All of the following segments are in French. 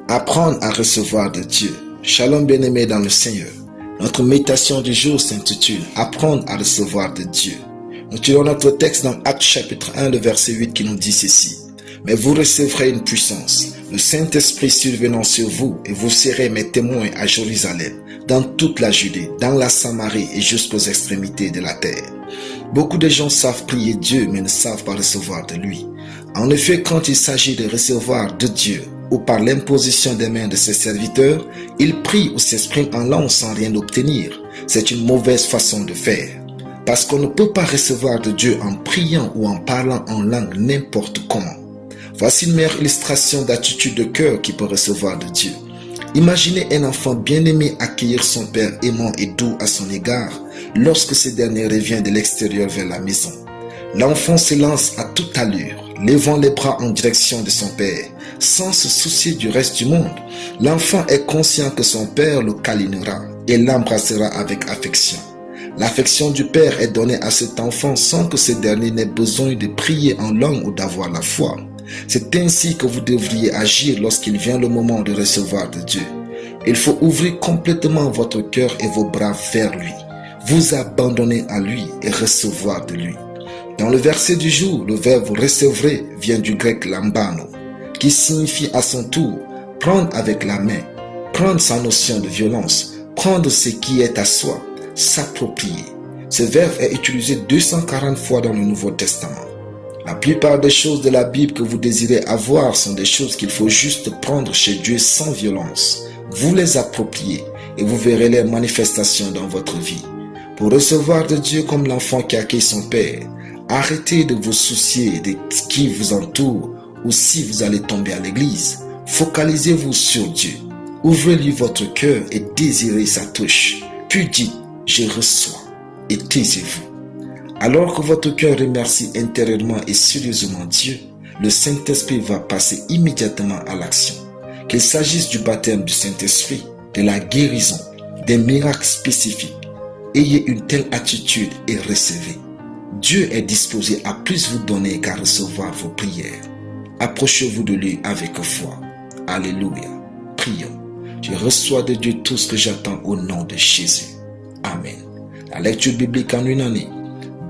Apprendre à recevoir de Dieu. Shalom bien-aimés dans le Seigneur. Notre méditation du jour s'intitule « Apprendre à recevoir de Dieu ». Nous tirons notre texte dans Actes chapitre 1, le verset 8 qui nous dit ceci. « Mais vous recevrez une puissance, le Saint-Esprit survenant sur vous, et vous serez mes témoins à Jérusalem, dans toute la Judée, dans la Samarie et jusqu'aux extrémités de la terre. » Beaucoup de gens savent prier Dieu, mais ne savent pas recevoir de lui. En effet, quand il s'agit de recevoir de Dieu, ou par l'imposition des mains de ses serviteurs, ils prient ou s'expriment en langue sans rien obtenir. C'est une mauvaise façon de faire. Parce qu'on ne peut pas recevoir de Dieu en priant ou en parlant en langue n'importe comment. Voici une meilleure illustration d'attitude de cœur qui peut recevoir de Dieu. Imaginez un enfant bien-aimé accueillir son père aimant et doux à son égard lorsque ce dernier revient de l'extérieur vers la maison. L'enfant se lance à toute allure, levant les bras en direction de son père, sans se soucier du reste du monde. L'enfant est conscient que son père le câlinera et l'embrassera avec affection. L'affection du père est donnée à cet enfant sans que ce dernier n'ait besoin de prier en langue ou d'avoir la foi. C'est ainsi que vous devriez agir lorsqu'il vient le moment de recevoir de Dieu. Il faut ouvrir complètement votre cœur et vos bras vers lui, vous abandonner à lui et recevoir de lui. Dans le verset du jour, le verbe « recevrez » vient du grec « lambano » qui signifie à son tour prendre avec la main, prendre sans notion de violence, prendre ce qui est à soi, s'approprier. Ce verbe est utilisé 240 fois dans le Nouveau Testament. La plupart des choses de la Bible que vous désirez avoir sont des choses qu'il faut juste prendre chez Dieu sans violence. Vous les appropriez et vous verrez les manifestations dans votre vie. Pour recevoir de Dieu comme l'enfant qui accueille son Père, arrêtez de vous soucier de ce qui vous entoure ou si vous allez tomber à l'église. Focalisez-vous sur Dieu. Ouvrez-lui votre cœur et désirez sa touche. Puis dites, je reçois et taisez-vous. Alors que votre cœur remercie intérieurement et sérieusement Dieu, le Saint-Esprit va passer immédiatement à l'action. Qu'il s'agisse du baptême du Saint-Esprit, de la guérison, des miracles spécifiques, ayez une telle attitude et recevez. Dieu est disposé à plus vous donner qu'à recevoir vos prières. Approchez-vous de lui avec foi. Alléluia. Prions. Je reçois de Dieu tout ce que j'attends au nom de Jésus. Amen. La lecture biblique en une année.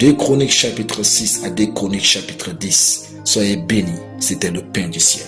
2 Chroniques chapitre 6 à 2 Chroniques chapitre 10. Soyez bénis. C'était le pain du ciel.